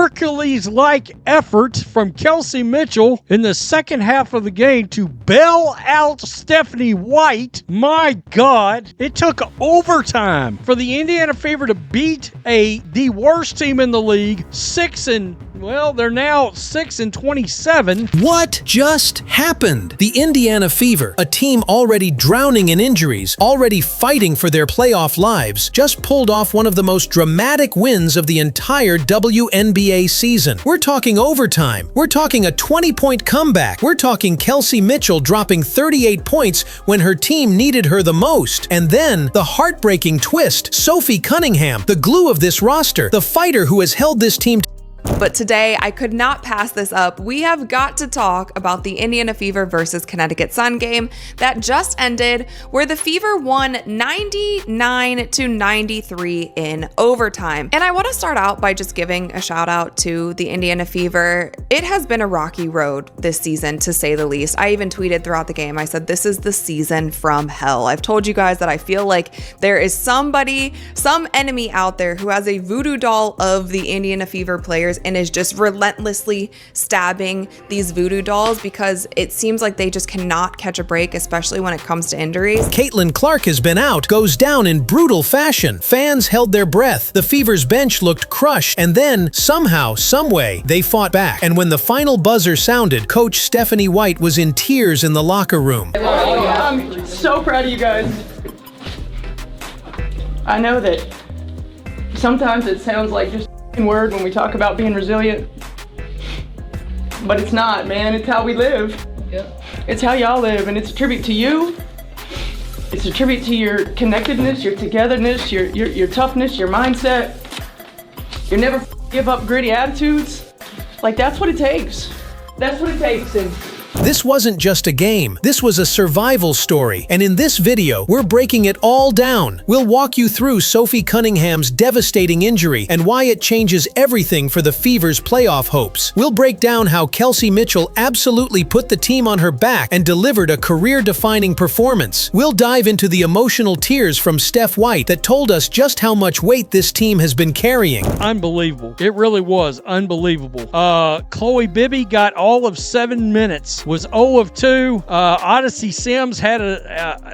Hercules-like effort from Kelsey Mitchell in the second half of the game to bail out Stephanie White. My God, it took overtime for the Indiana Fever to beat the worst team in the league, they're now 6-27. What just happened? The Indiana Fever, a team already drowning in injuries, already fighting for their playoff lives, just pulled off one of the most dramatic wins of the entire WNBA season. We're talking overtime. We're talking a 20-point comeback. We're talking Kelsey Mitchell dropping 38 points when her team needed her the most. And then the heartbreaking twist, Sophie Cunningham, the glue of this roster, the fighter who has held this team. But today, I could not pass this up. We have got to talk about the Indiana Fever versus Connecticut Sun game that just ended, where the Fever won 99-93 in overtime. And I want to start out by just giving a shout out to the Indiana Fever. It has been a rocky road this season, to say the least. I even tweeted throughout the game, I said, this is the season from hell. I've told you guys that I feel like there is some enemy out there who has a voodoo doll of the Indiana Fever players and is just relentlessly stabbing these voodoo dolls, because it seems like they just cannot catch a break, especially when it comes to injuries. Caitlin Clark has been out, goes down in brutal fashion. Fans held their breath. The Fever's bench looked crushed, and then somehow, someway, they fought back. And when the final buzzer sounded, Coach Stephanie White was in tears in the locker room. I'm so proud of you guys. I know that sometimes it sounds like just word when we talk about being resilient, but it's not, man. It's how we live. Yep. It's how y'all live, and it's a tribute to you. It's a tribute to your connectedness, your togetherness, your toughness, your mindset. You never give up gritty attitudes. Like, that's what it takes. That's what it takes. And this wasn't just a game. This was a survival story. And in this video, we're breaking it all down. We'll walk you through Sophie Cunningham's devastating injury and why it changes everything for the Fever's playoff hopes. We'll break down how Kelsey Mitchell absolutely put the team on her back and delivered a career-defining performance. We'll dive into the emotional tears from Steph White that told us just how much weight this team has been carrying. Unbelievable. It really was unbelievable. Chloe Bibby got all of 7 minutes. Was 0 of 2. Odyssey Sims had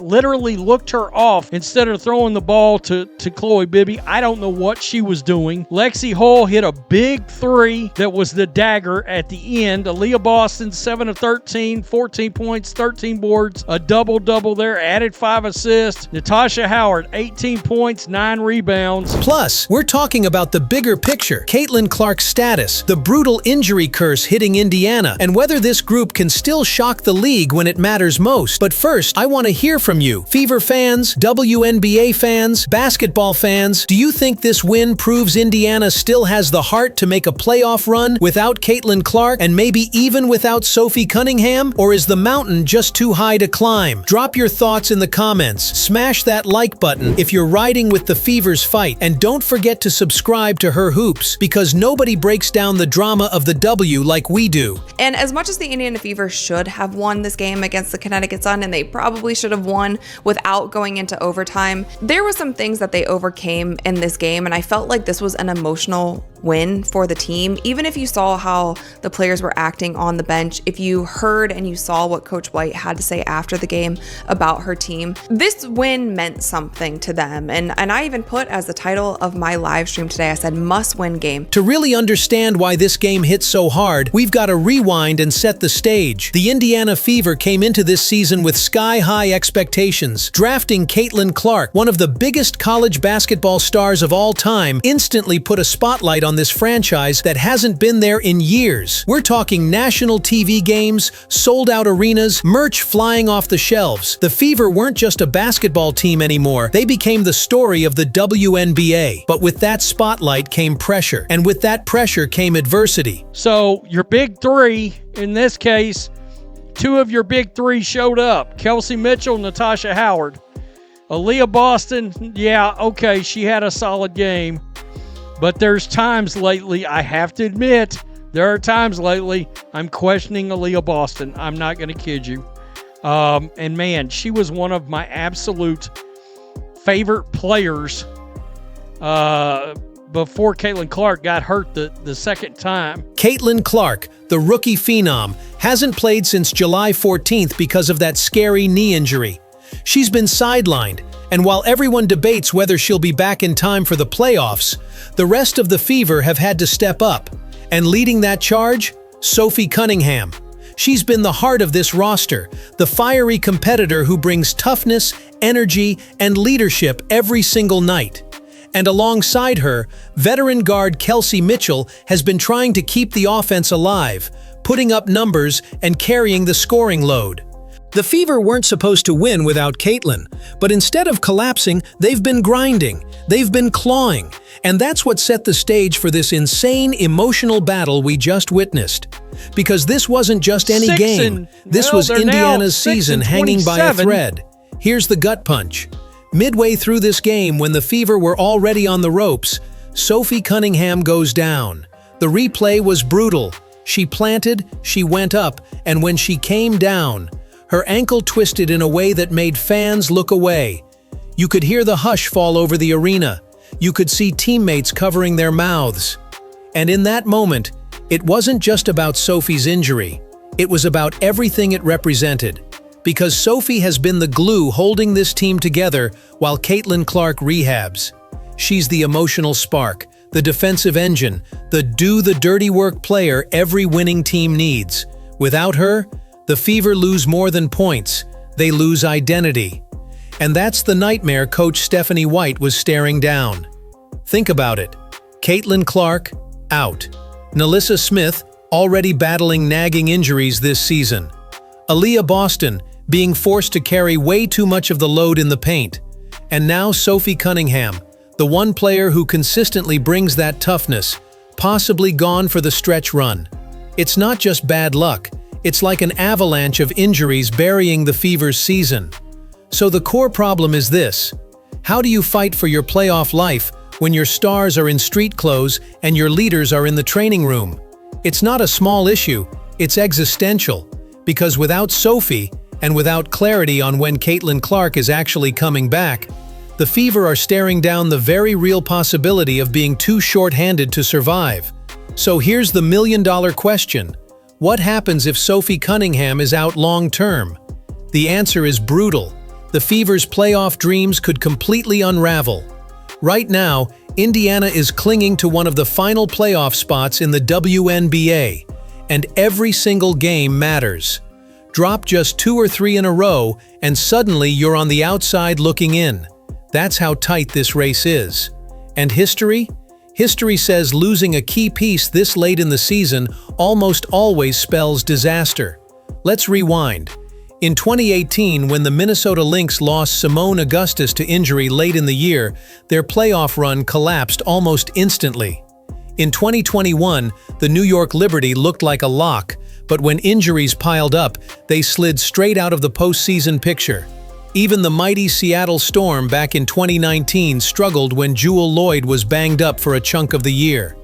literally looked her off instead of throwing the ball to Chloe Bibby. I don't know what she was doing. Lexi Hull hit a big 3 that was the dagger at the end. Aliyah Boston, 7 of 13, 14 points, 13 boards, a double-double there, added 5 assists. Natasha Howard, 18 points, 9 rebounds. Plus, we're talking about the bigger picture, Caitlin Clark's status, the brutal injury curse hitting Indiana, and whether this group can still shock the league when it matters most. But first, I want to hear from you. Fever fans, WNBA fans, basketball fans, do you think this win proves Indiana still has the heart to make a playoff run without Caitlin Clark and maybe even without Sophie Cunningham? Or is the mountain just too high to climb? Drop your thoughts in the comments. Smash that like button if you're riding with the Fever's fight. And don't forget to subscribe to Her Hoops, because nobody breaks down the drama of the W like we do. And as much as the Indiana Fever should have won this game against the Connecticut Sun, and they probably should have won without going into overtime, there were some things that they overcame in this game, and I felt like this was an emotional win for the team. Even if you saw how the players were acting on the bench, if you heard and you saw what Coach White had to say after the game about her team, this win meant something to them. And I even put as the title of my live stream today, I said must-win game. To really understand why this game hit so hard, we've got to rewind and set the stage. The Indiana Fever came into this season with sky-high expectations. Drafting Caitlin Clark, one of the biggest college basketball stars of all time, instantly put a spotlight on this franchise that hasn't been there in years. We're talking national TV games, sold-out arenas, merch flying off the shelves. The Fever weren't just a basketball team anymore. They became the story of the WNBA. But with that spotlight came pressure, and with that pressure came adversity. So your big three, in this case, 2 of your big 3 showed up. Kelsey Mitchell, Natasha Howard. Aliyah Boston, yeah, okay, she had a solid game. But there's times lately, I have to admit, there are times lately I'm questioning Aliyah Boston. I'm not going to kid you. And man, she was one of my absolute favorite players before Caitlin Clark got hurt the second time. Caitlin Clark, the rookie phenom, hasn't played since July 14th because of that scary knee injury. She's been sidelined, and while everyone debates whether she'll be back in time for the playoffs, the rest of the Fever have had to step up. And leading that charge, Sophie Cunningham. She's been the heart of this roster, the fiery competitor who brings toughness, energy, and leadership every single night. And alongside her, veteran guard Kelsey Mitchell has been trying to keep the offense alive, putting up numbers and carrying the scoring load. The Fever weren't supposed to win without Caitlin, but instead of collapsing, they've been grinding, they've been clawing, and that's what set the stage for this insane emotional battle we just witnessed. Because this wasn't just any game, this was Indiana's season hanging by a thread. Here's the gut punch. Midway through this game, when the Fever were already on the ropes, Sophie Cunningham goes down. The replay was brutal. She planted, she went up, and when she came down, her ankle twisted in a way that made fans look away. You could hear the hush fall over the arena. You could see teammates covering their mouths. And in that moment, it wasn't just about Sophie's injury. It was about everything it represented. Because Sophie has been the glue holding this team together while Caitlin Clark rehabs. She's the emotional spark, the defensive engine, the do-the-dirty-work player every winning team needs. Without her, the Fever lose more than points. They lose identity. And that's the nightmare Coach Stephanie White was staring down. Think about it. Caitlin Clark, out. Nalissa Smith, already battling nagging injuries this season. Aliyah Boston, being forced to carry way too much of the load in the paint. And now Sophie Cunningham, the one player who consistently brings that toughness, possibly gone for the stretch run. It's not just bad luck. It's like an avalanche of injuries burying the Fever's season. So the core problem is this: how do you fight for your playoff life when your stars are in street clothes and your leaders are in the training room? It's not a small issue, it's existential. Because without Sophie, and without clarity on when Caitlin Clark is actually coming back, the Fever are staring down the very real possibility of being too short-handed to survive. So here's the million-dollar question. What happens if Sophie Cunningham is out long-term? The answer is brutal. The Fever's playoff dreams could completely unravel. Right now, Indiana is clinging to one of the final playoff spots in the WNBA, and every single game matters. Drop just 2 or 3 in a row, and suddenly you're on the outside looking in. That's how tight this race is. And history? History says losing a key piece this late in the season almost always spells disaster. Let's rewind. In 2018, when the Minnesota Lynx lost Simone Augustus to injury late in the year, their playoff run collapsed almost instantly. In 2021, the New York Liberty looked like a lock, but when injuries piled up, they slid straight out of the postseason picture. Even the mighty Seattle Storm back in 2019 struggled when Jewel Lloyd was banged up for a chunk of the year.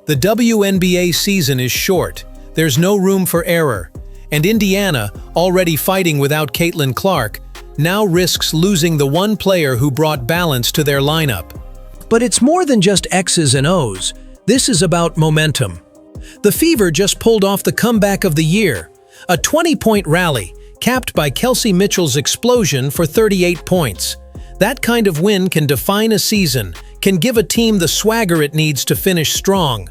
The WNBA season is short. There's no room for error. And Indiana, already fighting without Caitlin Clark, now risks losing the one player who brought balance to their lineup. But it's more than just X's and O's. This is about momentum. The Fever just pulled off the comeback of the year, a 20-point rally, capped by Kelsey Mitchell's explosion for 38 points. That kind of win can define a season, can give a team the swagger it needs to finish strong.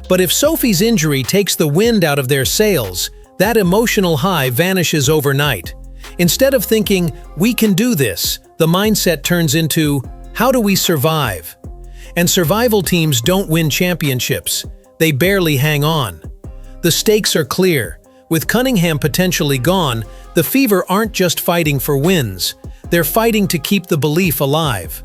But if Sophie's injury takes the wind out of their sails, that emotional high vanishes overnight. Instead of thinking, "We can do this," the mindset turns into, "How do we survive?" And survival teams don't win championships. They barely hang on. The stakes are clear. With Cunningham potentially gone, the Fever aren't just fighting for wins. They're fighting to keep the belief alive.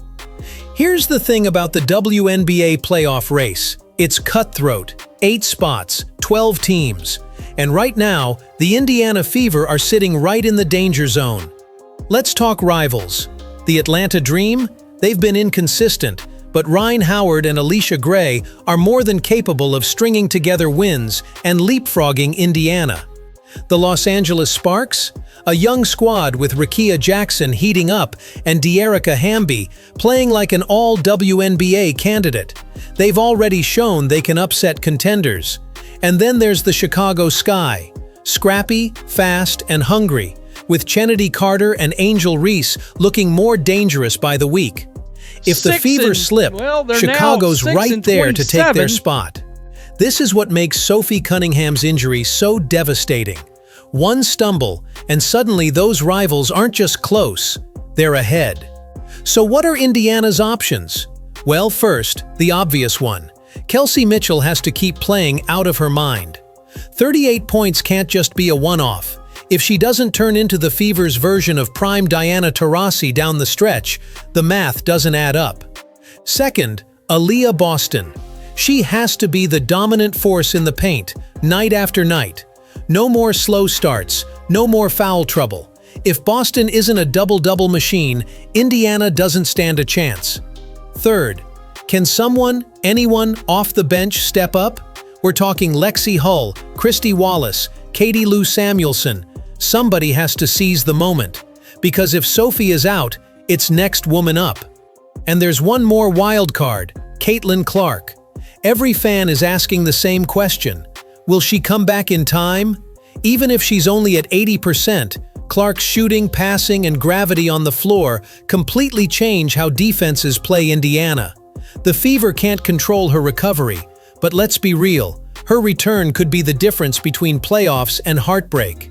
Here's the thing about the WNBA playoff race. It's cutthroat. 8 spots, 12 teams. And right now, the Indiana Fever are sitting right in the danger zone. Let's talk rivals. The Atlanta Dream? They've been inconsistent, but Rhyne Howard and Alicia Gray are more than capable of stringing together wins and leapfrogging Indiana. The Los Angeles Sparks? A young squad with Rickea Jackson heating up and De'Erica Hamby playing like an all-WNBA candidate. They've already shown they can upset contenders. And then there's the Chicago Sky. Scrappy, fast, and hungry, with Chennedy Carter and Angel Reese looking more dangerous by the week. If the Fever slip, Chicago's right there to take their spot. This is what makes Sophie Cunningham's injury so devastating. One stumble, and suddenly those rivals aren't just close, they're ahead. So what are Indiana's options? Well, first, the obvious one. Kelsey Mitchell has to keep playing out of her mind. 38 points can't just be a one-off. If she doesn't turn into the Fever's version of prime Diana Taurasi down the stretch, the math doesn't add up. Second, Aliyah Boston. She has to be the dominant force in the paint, night after night. No more slow starts, no more foul trouble. If Boston isn't a double-double machine, Indiana doesn't stand a chance. Third, can anyone off the bench step up? We're talking Lexi Hull, Christy Wallace, Katie Lou Samuelson. Somebody has to seize the moment. Because if Sophie is out, it's next woman up. And there's one more wild card, Caitlin Clark. Every fan is asking the same question. Will she come back in time? Even if she's only at 80%, Clark's shooting, passing, and gravity on the floor completely change how defenses play Indiana. The Fever can't control her recovery, but let's be real, her return could be the difference between playoffs and heartbreak.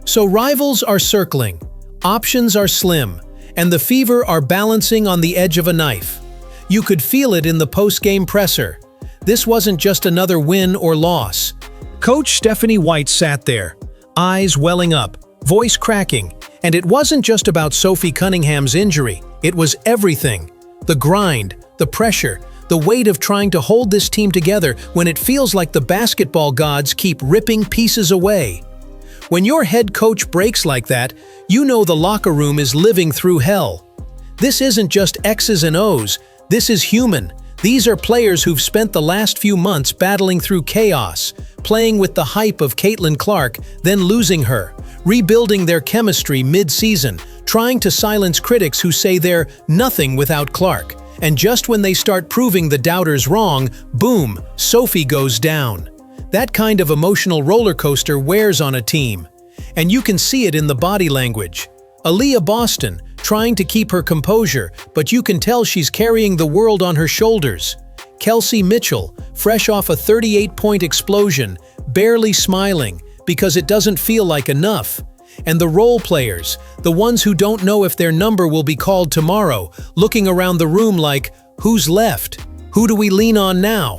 So rivals are circling, options are slim, and the Fever are balancing on the edge of a knife. You could feel it in the post-game presser. This wasn't just another win or loss. Coach Stephanie White sat there, eyes welling up, voice cracking, and it wasn't just about Sophie Cunningham's injury, it was everything. The grind, the pressure, the weight of trying to hold this team together when it feels like the basketball gods keep ripping pieces away. When your head coach breaks like that, you know the locker room is living through hell. This isn't just X's and O's, this is human. These are players who've spent the last few months battling through chaos, playing with the hype of Caitlin Clark, then losing her, rebuilding their chemistry mid-season, trying to silence critics who say they're nothing without Clark. And just when they start proving the doubters wrong, boom, Sophie goes down. That kind of emotional roller coaster wears on a team. And you can see it in the body language. Aliyah Boston, trying to keep her composure, but you can tell she's carrying the world on her shoulders. Kelsey Mitchell, fresh off a 38-point explosion, barely smiling because it doesn't feel like enough. And the role players, the ones who don't know if their number will be called tomorrow, looking around the room like, who's left? Who do we lean on now?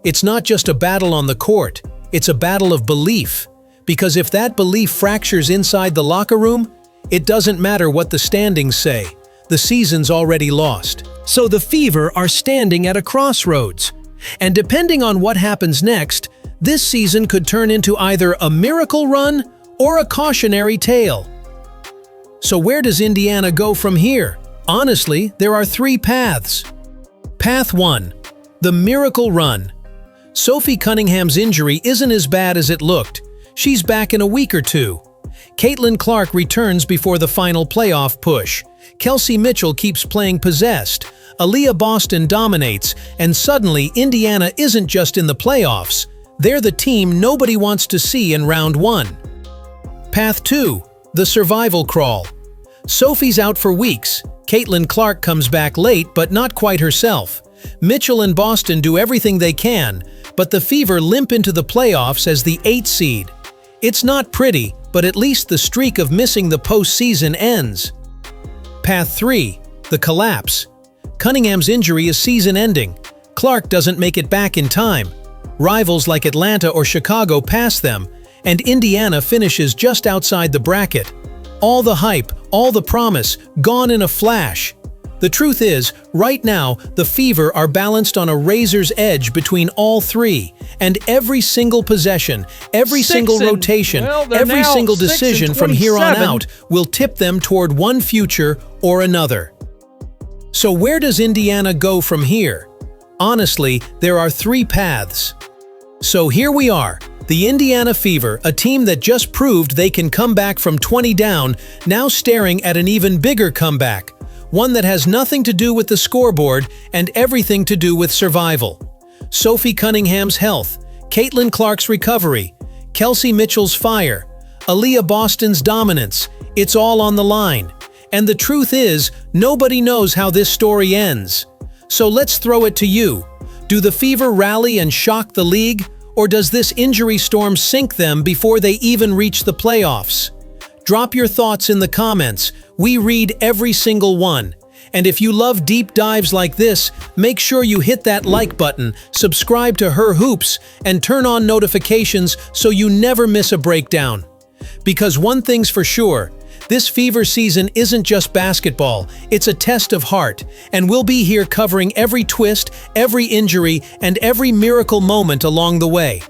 It's not just a battle on the court, it's a battle of belief. Because if that belief fractures inside the locker room, it doesn't matter what the standings say. The season's already lost. So the Fever are standing at a crossroads. And depending on what happens next, this season could turn into either a miracle run or a cautionary tale. So where does Indiana go from here? Honestly, there are three paths. Path 1. The miracle run. Sophie Cunningham's injury isn't as bad as it looked. She's back in a week or two. Caitlin Clark returns before the final playoff push. Kelsey Mitchell keeps playing possessed. Aliyah Boston dominates, and suddenly Indiana isn't just in the playoffs. They're the team nobody wants to see in round 1. Path 2. The survival crawl. Sophie's out for weeks. Caitlin Clark comes back late, but not quite herself. Mitchell and Boston do everything they can, but the Fever limp into the playoffs as the 8th seed. It's not pretty, but at least the streak of missing the postseason ends. Path 3. The collapse. Cunningham's injury is season-ending. Clark doesn't make it back in time. Rivals like Atlanta or Chicago pass them, and Indiana finishes just outside the bracket. All the hype, all the promise, gone in a flash. The truth is, right now, the Fever are balanced on a razor's edge between all three, and every single possession, every single rotation, every single decision from here on out will tip them toward one future or another. So where does Indiana go from here? Honestly, there are three paths. So here we are, The Indiana Fever, a team that just proved they can come back from 20 down, now staring at an even bigger comeback, one that has nothing to do with the scoreboard and everything to do with survival. Sophie Cunningham's health, Caitlin Clark's recovery, Kelsey Mitchell's fire, Aliyah Boston's dominance, it's all on the line. And the truth is, nobody knows how this story ends. So let's throw it to you. Do the Fever rally and shock the league? Or does this injury storm sink them before they even reach the playoffs? Drop your thoughts in the comments. We read every single one. And if you love deep dives like this, make sure you hit that like button, subscribe to Her Hoops, and turn on notifications so you never miss a breakdown. Because one thing's for sure, this Fever season isn't just basketball, it's a test of heart, and we'll be here covering every twist, every injury, and every miracle moment along the way.